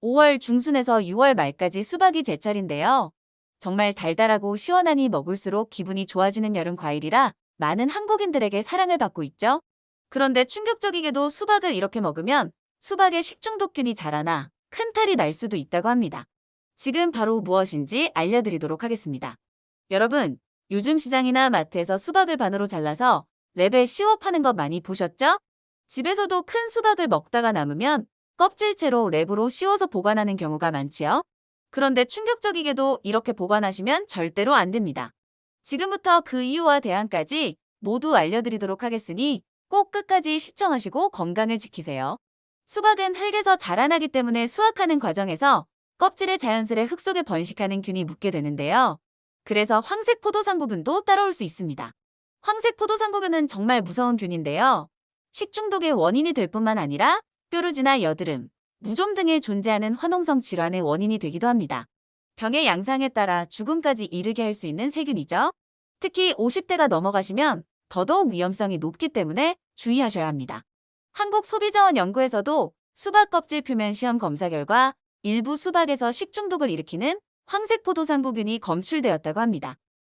5월 중순에서 6월 말까지 수박이 제철인데요. 정말 달달하고 시원하니 먹을수록 기분이 좋아지는 여름 과일이라 많은 한국인들에게 사랑을 받고 있죠. 그런데 충격적이게도 수박을 이렇게 먹으면 수박에 식중독균이 자라나 큰 탈이 날 수도 있다고 합니다. 지금 바로 무엇인지 알려드리도록 하겠습니다. 여러분, 요즘 시장이나 마트에서 수박을 반으로 잘라서 랩에 씌워 파는 거 많이 보셨죠? 집에서도 큰 수박을 먹다가 남으면 껍질채로 랩으로 씌워서 보관하는 경우가 많지요. 그런데 충격적이게도 이렇게 보관하시면 절대로 안 됩니다. 지금부터 그 이유와 대안까지 모두 알려드리도록 하겠으니 꼭 끝까지 시청하시고 건강을 지키세요. 수박은 흙에서 자라나기 때문에 수확하는 과정에서 껍질에 자연스레 흙 속에 번식하는 균이 묻게 되는데요. 그래서 황색 포도상구균도 따라올 수 있습니다. 황색 포도상구균은 정말 무서운 균인데요. 식중독의 원인이 될 뿐만 아니라 뾰루지나 여드름, 무좀 등에 존재하는 화농성 질환의 원인이 되기도 합니다. 병의 양상에 따라 죽음까지 이르게 할 수 있는 세균이죠. 특히 50대가 넘어가시면 더더욱 위험성이 높기 때문에 주의하셔야 합니다. 한국소비자원 연구에서도 수박 껍질 표면 시험 검사 결과 일부 수박에서 식중독을 일으키는 황색 포도상구균이 검출되었다고 합니다.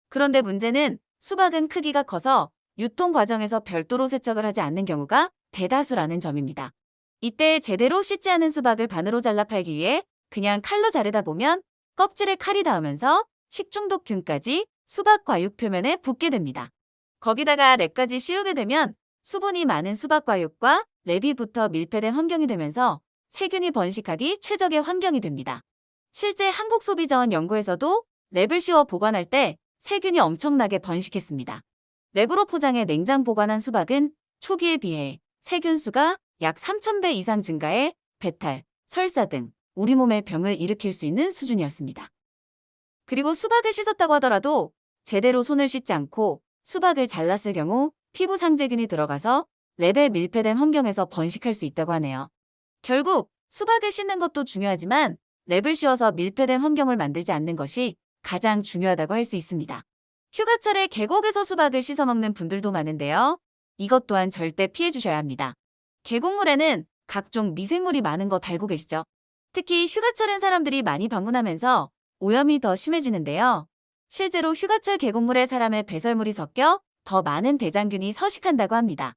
그런데 문제는 수박은 크기가 커서 유통 과정에서 별도로 세척을 하지 않는 경우가 대다수라는 점입니다. 이때 제대로 씻지 않은 수박을 반으로 잘라 팔기 위해 그냥 칼로 자르다 보면 껍질에 칼이 닿으면서 식중독균까지 수박 과육 표면에 붙게 됩니다. 거기다가 랩까지 씌우게 되면 수분이 많은 수박 과육과 랩이 붙어 밀폐된 환경이 되면서 세균이 번식하기 최적의 환경이 됩니다. 실제 한국소비자원 연구에서도 랩을 씌워 보관할 때 세균이 엄청나게 번식했습니다. 랩으로 포장해 냉장 보관한 수박은 초기에 비해 세균 수가 약 3,000배 이상 증가해 배탈, 설사 등 우리 몸에 병을 일으킬 수 있는 수준이었습니다. 그리고 수박을 씻었다고 하더라도 제대로 손을 씻지 않고 수박을 잘랐을 경우 피부 상재균이 들어가서 랩에 밀폐된 환경에서 번식할 수 있다고 하네요. 결국 수박을 씻는 것도 중요하지만 랩을 씌워서 밀폐된 환경을 만들지 않는 것이 가장 중요하다고 할 수 있습니다. 휴가철에 계곡에서 수박을 씻어 먹는 분들도 많은데요. 이것 또한 절대 피해 주셔야 합니다. 계곡물에는 각종 미생물이 많은 거 알고 계시죠? 특히 휴가철엔 사람들이 많이 방문하면서 오염이 더 심해지는데요. 실제로 휴가철 계곡물에 사람의 배설물이 섞여 더 많은 대장균이 서식한다고 합니다.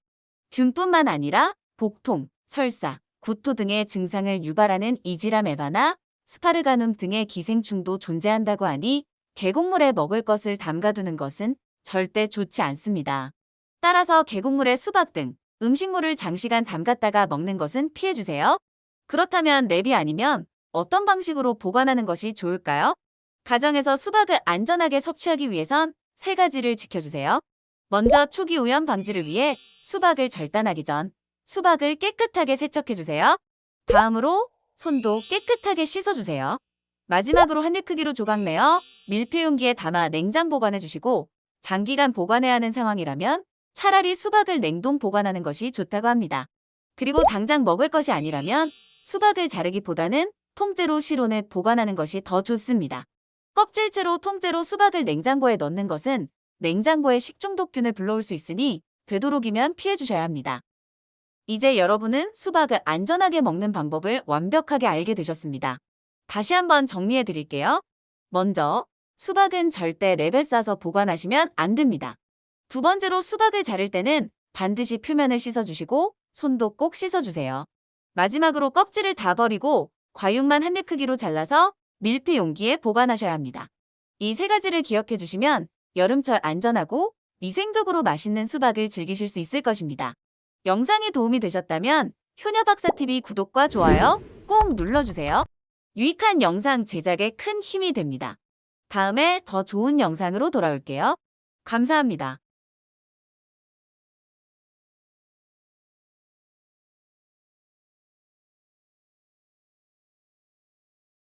균뿐만 아니라 복통, 설사, 구토 등의 증상을 유발하는 이지라메바나 스파르가눔 등의 기생충도 존재한다고 하니 계곡물에 먹을 것을 담가두는 것은 절대 좋지 않습니다. 따라서 계곡물에 수박 등 음식물을 장시간 담갔다가 먹는 것은 피해주세요. 그렇다면 랩이 아니면 어떤 방식으로 보관하는 것이 좋을까요? 가정에서 수박을 안전하게 섭취하기 위해선 3가지를 지켜주세요. 먼저 초기 오염 방지를 위해 수박을 절단하기 전 수박을 깨끗하게 세척해주세요. 다음으로 손도 깨끗하게 씻어주세요. 마지막으로 한 입 크기로 조각 내어 밀폐용기에 담아 냉장 보관해주시고 장기간 보관해야 하는 상황이라면 차라리 수박을 냉동 보관하는 것이 좋다고 합니다. 그리고 당장 먹을 것이 아니라면 수박을 자르기보다는 통째로 실온에 보관하는 것이 더 좋습니다. 껍질채로 통째로 수박을 냉장고에 넣는 것은 냉장고에 식중독균을 불러올 수 있으니 되도록이면 피해주셔야 합니다. 이제 여러분은 수박을 안전하게 먹는 방법을 완벽하게 알게 되셨습니다. 다시 한번 정리해 드릴게요. 먼저, 수박은 절대 랩에 싸서 보관하시면 안 됩니다. 두 번째로 수박을 자를 때는 반드시 표면을 씻어주시고 손도 꼭 씻어주세요. 마지막으로 껍질을 다 버리고 과육만 한 입 크기로 잘라서 밀폐 용기에 보관하셔야 합니다. 이 3가지를 기억해 주시면 여름철 안전하고 위생적으로 맛있는 수박을 즐기실 수 있을 것입니다. 영상이 도움이 되셨다면 효녀박사TV 구독과 좋아요 꼭 눌러주세요. 유익한 영상 제작에 큰 힘이 됩니다. 다음에 더 좋은 영상으로 돌아올게요. 감사합니다.